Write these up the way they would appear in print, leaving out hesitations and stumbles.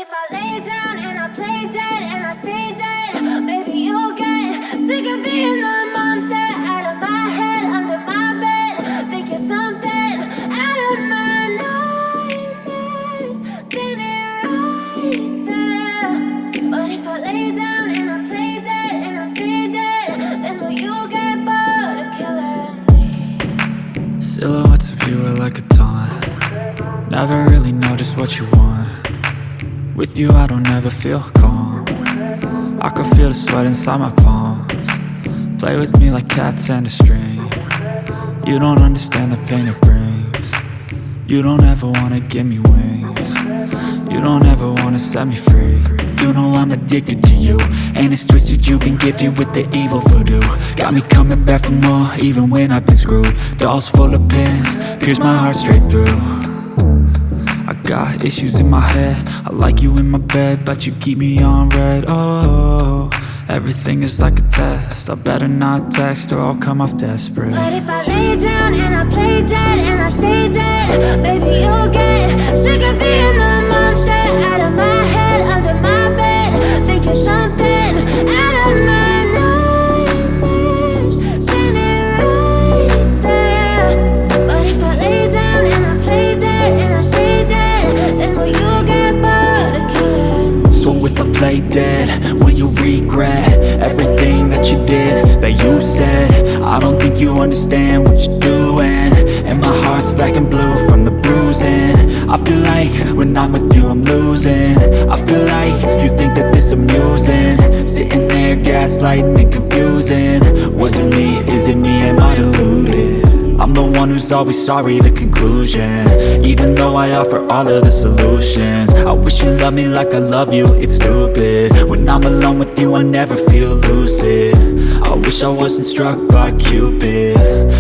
if I lay down and I play dead and I stay dead, maybe you'll get sick of being the monster out of my head, under my bed. Think you're something out of my nightmares, standing right there. But if I lay down and I play dead and I stay dead, then will you get bored of killing me? Silhouettes of you are like a taunt. Never really know just what you want. With you I don't ever feel calm. I can feel the sweat inside my palms. Play with me like cats and a string. You don't understand the pain it brings. You don't ever wanna give me wings. You don't ever wanna set me free. You know I'm addicted to you, and it's twisted, you've been gifted with the evil voodoo. Got me coming back for more, even when I've been screwed. Dolls full of pins, pierce my heart straight through. I got issues in my head, I like you in my bed, but you keep me on red. Oh, everything is like a test. I better not text or I'll come off desperate. But if I lay down and I play dead and I stay dead, baby you'll get sick of being the monster out of my head, under my bed. Think you're something out of my nightmares, standing right there. But if I lay down and I play dead and I stay dead, then will you get bored of killing me? So if I play dead, will you regret everything that you did, that you said? I don't think you understand what you're doing, and my heart's black and blue from the bruising. I feel like when I'm with you I'm losing. I feel like you think that this amusing, sitting there gaslighting and confusing. Was it me? Is it me? Am I deluded? I'm the one who's always sorry, the conclusion. Even though I offer all of the solutions, I wish you loved me like I love you, it's stupid. When I'm alone with you I never feel lucid. I wish I wasn't struck by Cupid.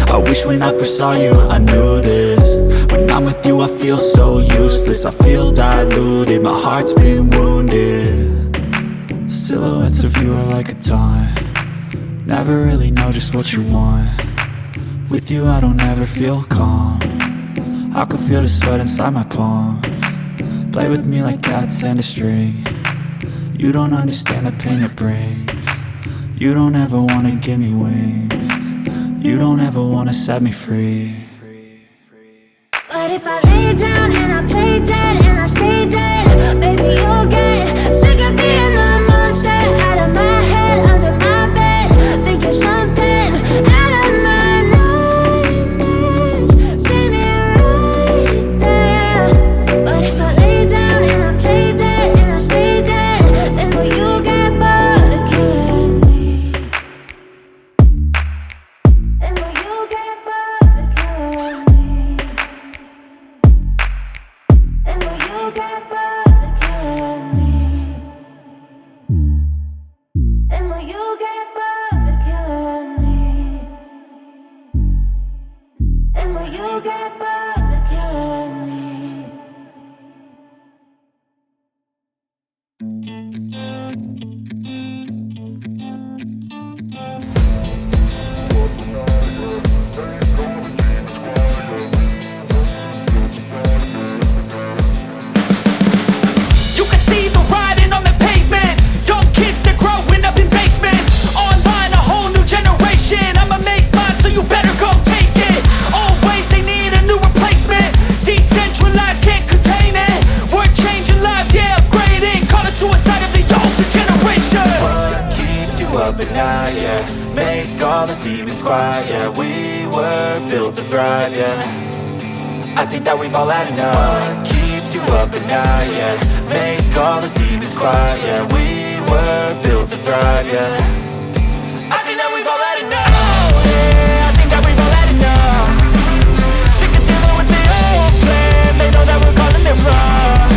I wish when I first saw you I knew this. When I'm with you I feel so useless, I feel diluted, my heart's been wounded. Silhouettes of you are like a taunt. Never really know just what you want. With you I don't ever feel calm. I can feel the sweat inside my palms. Play with me like cats and a string. You don't understand the pain it brings. You don't ever wanna give me wings. You don't ever wanna set me free. But if I lay down and I play dead and I stay dead, baby you'll get sick of being the monster out of my head, under my bed. Think you're something out of my nightmares, standing right there. But if I lay down and I play dead and I stay dead, then will you get bored of killing me? Then will you get bored of killing me? Then will you get bored of killing me? Then will you get bored of killing me? Then will you get bored of killing me? You can see the writing on the pavement. Young kids, they're growing up in basements. Online, a whole new generation. I'ma make mine, so you better go take it. Always, they need a new replacement. Decentralized, can't contain it. We're changing lives, yeah, upgrading. Call it suicide of the older generation. What keeps you up at night, yeah? Make all the demons quiet, yeah. We were built to thrive, yeah. I think that we've all had enough. What keeps you up at night, yeah? Make all the demons quiet, yeah. We were built to thrive, yeah. I think that we've all had enough. Oh, yeah, I think that we've all had enough. Sick of dealing with the old plan. They know that we're calling it wrong.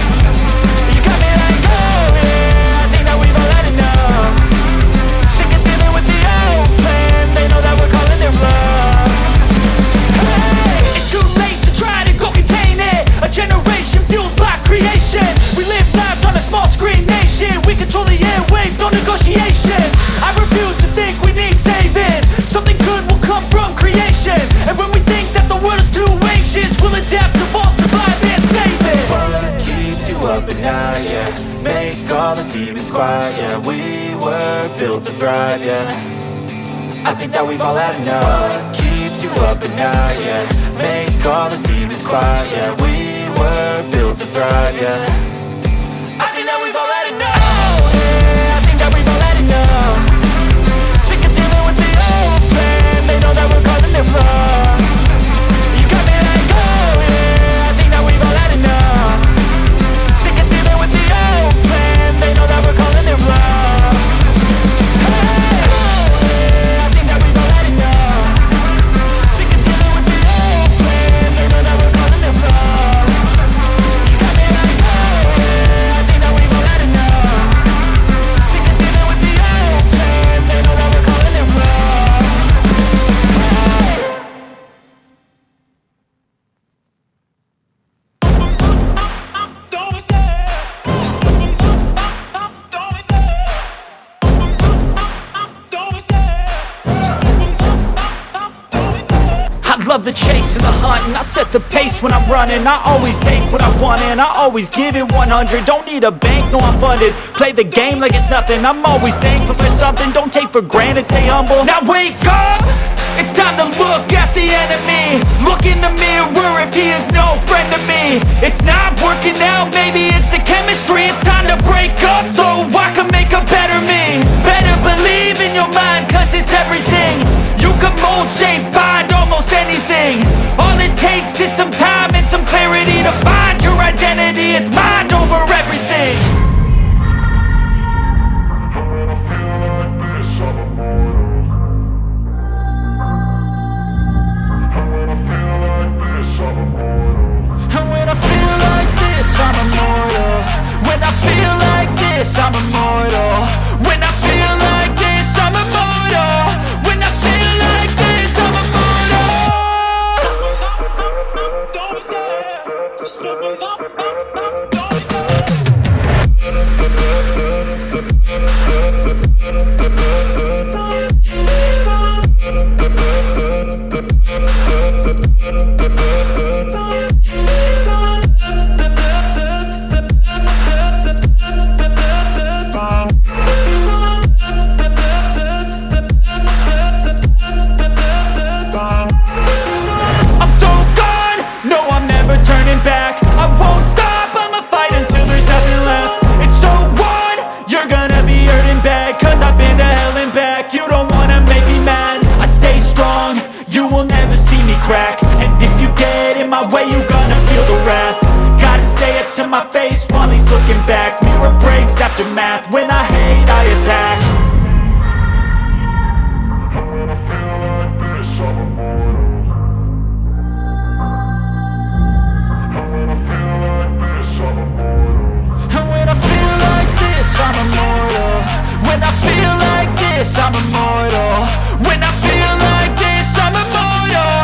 You got me like, oh yeah, I think that we've all had enough. Sick of dealing with the old plan. They know that we're calling it wrong. Hey, it's too late to try to go contain it. A generation fueled by creation. We live lives on a small screen nation. We control the airwaves, no negotiation. I yeah. Make all the demons quiet, yeah. We were built to thrive, yeah. I think that we've all had enough. What keeps you up at night, yeah. Make all the demons quiet, yeah. We were built to thrive, yeah. I think that we've all had enough. Oh yeah, I think that we've all had enough. Sick of dealing with the old plan. They know that we're calling it wrong. You got me like, oh yeah, I think that we've all had enough. Sick of dealing with the old plan. They know that we're calling it wrong. Hey, oh yeah, I think that we've all had enough. Sick of dealing with the old plan. They know that we're calling it wrong. You got me like, oh yeah, I think that we've all had enough. Sick of dealing with the old plan. They know that we're calling it wrong. I love the chase and the hunt, and I set the pace when I'm running. I always take what I want and I always give it 100. Don't need a bank, no I'm funded. Play the game like it's nothing. I'm always thankful for something. Don't take for granted, stay humble. Now wake up! It's time to look at the enemy. Look in the mirror if he is no friend to me. It's not working out, maybe it's the chemistry. It's time to break up so I can make a better me. Better believe in your mind, cause it's everything. You can mold, shape, find almost anything. All it takes is some time and some clarity to find your identity. It's mind over everything. And when I feel like this, I'm immortal. When I feel like this, I'm immortal. When I feel like this, I'm immortal. When I feel like this, I'm immortal. Don't be scared. Just level up, don't be scared. I'm so gone, no I'm never turning back. I won't stop, I'ma fight until there's nothing left. It's so on, you're gonna be hurting bad. Cause I've been to hell and back. You don't wanna make me mad. I stay strong, you will never see me crack. And if you get in my way, you're gonna feel the wrath. Gotta say it to my face while he's looking back. Mirror breaks after math. When I hate, I attack. And when I feel like this, I'm immortal. When I feel like this, I'm immortal. When I feel like this, I'm immortal.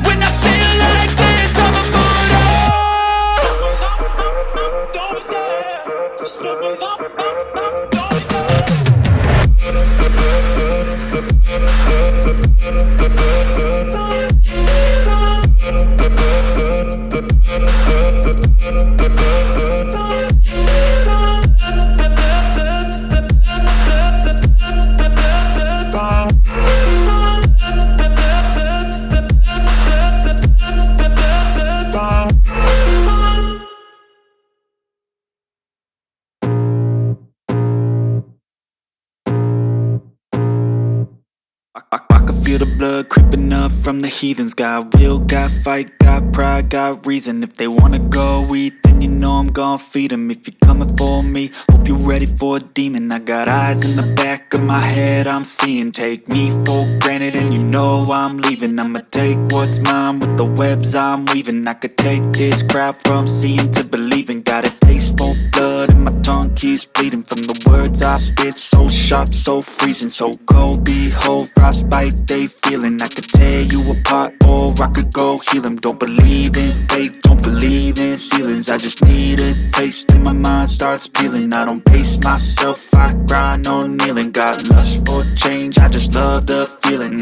When I feel like this, I'm immortal. Don't be scared. Just level up, don't be scared. I can feel the blood creeping up from the heathens. Got will, got fight, got pride, got reason. If they wanna go eat, then you know I'm gon' feed them. If you're coming for me, hope you're ready for a demon. I got eyes in the back of my head, I'm seeing. Take me for granted and you know I'm leaving. I'ma take what's mine with the webs I'm weaving. I could take this crowd from seeing to believing. Got a taste for blood and my tongue keeps bleeding. From the words I spit, so sharp, so freezing. So cold, behold, frostbite they feeling. I could tear you apart or I could go heal them. Don't believe in fate, don't believe in ceilings. I just need a taste and my mind starts peeling. I don't pace myself, I grind on kneeling. Got lust for change, I just love the feeling.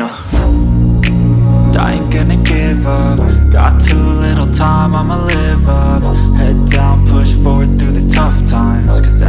I ain't gonna give up. Got too little time, I'ma live up. Head down, push forward through the tough times. Cause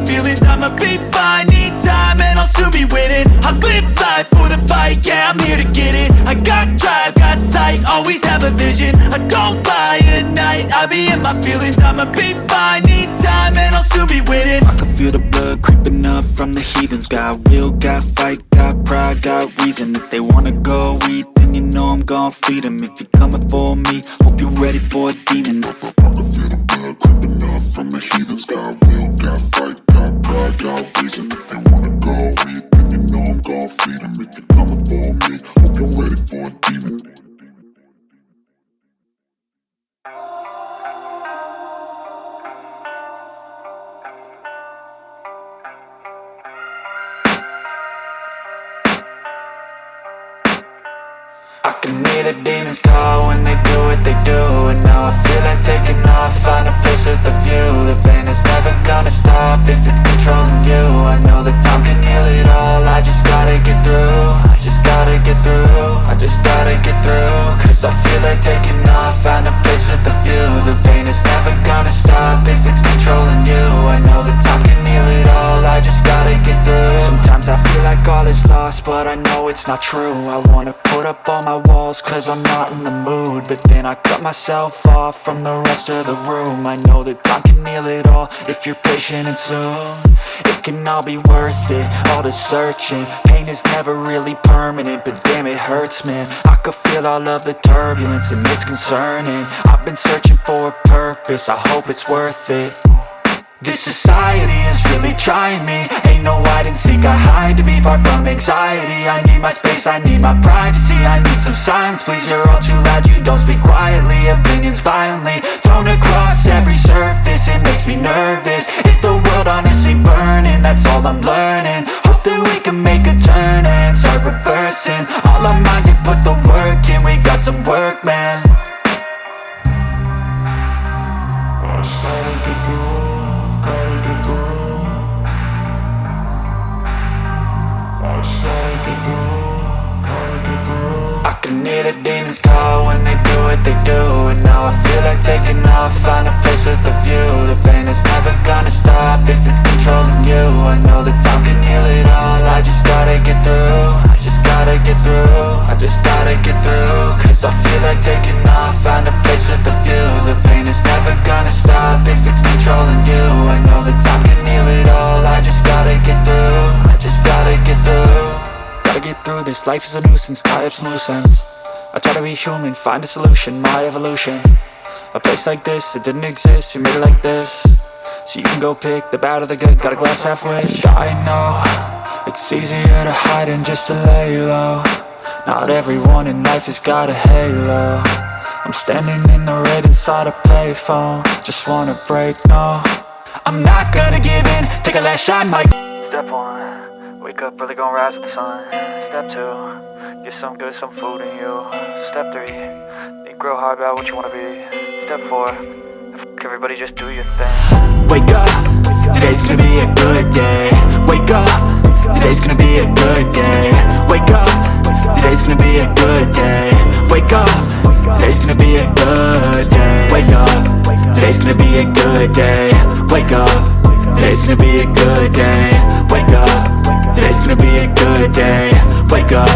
feelings, I'ma be fine. Need time and I'll soon be winning. I live life for the fight, yeah, I'm here to get it. I got drive, got sight, always have a vision. I don't lie at night, I be in my feelings, I'ma be fine. Need time and I'll soon be winning. I can feel the blood creeping up from the heathens. Got will, got fight, got pride, got reason. If they wanna go eat, then you know I'm gon' feed them. If you're coming for me, hope you're ready for a demon. I can feel the blood creeping up from the heathens. Got will, got fight, got pride, got reason. If they wanna go eat, then you know I'm gon' feed them. If you're coming for me, hope you're ready for a demon. I can hear the demons call when they do what they do. And now I feel like taking off, find a place with a view. The pain is never gonna stop if it's controlling you. I know that time can heal it all, I just gotta get through. I just gotta get through, I just gotta get through. Cause I feel like taking off, find a place with a view. The pain is never gonna stop if it's controlling you. I know that time can heal it all, I just gotta get through. Sometimes I feel like all is lost, but I know it's not true. I wanna put up all my walls cause I'm not in the mood, but then I cut myself off from the rest of the room. I know that time can heal it all if you're patient and soon. It can all be worth it, all the searching. Pain is never really permanent, but damn it hurts, man. I could feel all of the turbulence and it's concerning. I've been searching for a purpose, I hope it's worth it. This society is really trying me. Ain't no hide and seek, I hide to be far from anxiety. I need my space, I need my privacy. I need some silence, please, you're all too loud. You don't speak quietly, opinions violently thrown across every surface. It makes me nervous, is the world honestly burning? That's all I'm learning. Hope that we can make a turn and start reversing. All our minds, we put the work in, we got some work, man. I started to go. I can hear the demons call when they do what they do. And now I feel like taking off, find a place with a view. The pain is never gonna stop if it's controlling you. I know that time can heal it all, I just gotta get through. I just gotta get through, I just gotta get through. Cause I feel like taking off, find a place with a view. The pain is never gonna stop if it's controlling you. I know that time can heal it all, I just gotta get through. I just gotta get through. Gotta get through this, life is a nuisance, tie up some loose ends. I try to be human, find a solution, my evolution. A place like this, it didn't exist, we made it like this. So you can go pick the bad or the good, got a glass halfway. I know, it's easier to hide than just to lay low. Not everyone in life has got a halo. I'm standing in the red inside a payphone. Just wanna break, no, I'm not gonna give in, take a last shot, Mike. Step 1, wake up early, gon' rise with the sun. Step 2, get some good, some food in you. Step 3, think real hard about what you wanna be. Step 4, fuck everybody, just do your thing. Wake up, today's gonna be a good day. Wake up, today's gonna be a good day. Wake up, today's gonna be a good day. Wake up, today's gonna be a good day. Wake up, today's gonna be a good day. Wake up, today's gonna be a good day. Wake up, today's gonna be a good day. Wake up,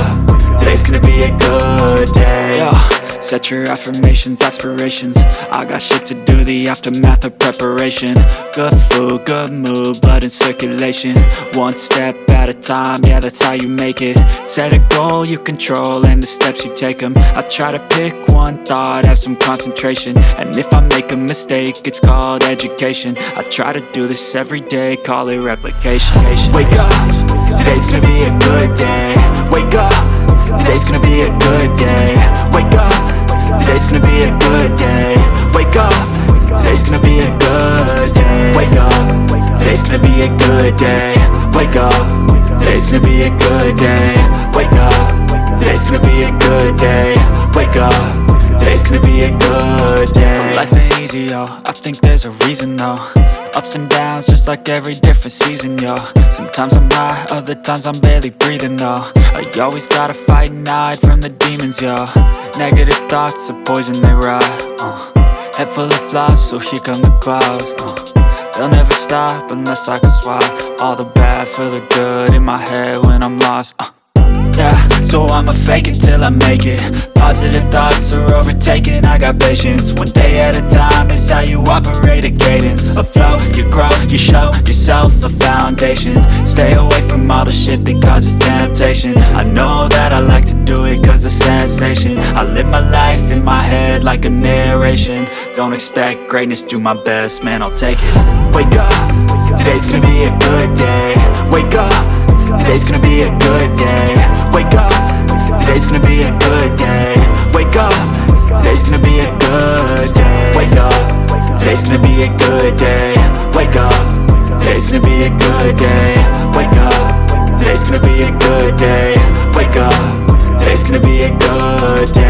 today's gonna be a good day. Yo, set your affirmations, aspirations. I got shit to do, the aftermath of preparation. Good food, good mood, blood in circulation. One step at a time, yeah, that's how you make it. Set a goal you control and the steps you take them. I try to pick one thought, have some concentration. And if I make a mistake, it's called education. I try to do this every day, call it replication. Wake up, today's gonna be a good day. Wake up, today's gonna be a good day. Wake up, today's gonna be a good day. Wake up, today's gonna be a good day. Wake up, today's gonna be a good day. Wake up, today's gonna be a good day. Wake up, today's gonna be a good day. Wake up, today's gonna be a good day. So life ain't easy, yo, I think there's a reason though. Ups and downs, just like every different season, yo. Sometimes I'm high, other times I'm barely breathing, though. I always gotta fight and hide from the demons, yo. Negative thoughts are poison, they rot, Head full of flies, so here come the clouds, they'll never stop unless I can swap all the bad for the good in my head when I'm lost. Yeah, so I'ma fake it till I make it. Positive thoughts are overtaken, I got patience. One day at a time is how you operate a cadence. A flow, you grow, you show yourself a foundation. Stay away from all the shit that causes temptation. I know that I like to do it cause it's sensation. I live my life in my head like a narration. Don't expect greatness, do my best, man, I'll take it. Wake up, today's gonna be a good day. Wake up, today's gonna be a good day. Wake up, today's gonna be a good day. Wake up, today's gonna be a good day. Wake up, today's gonna be a good day. Wake up, today's gonna be a good day. Wake up, today's gonna be a good day. Wake up, today's gonna be a good day.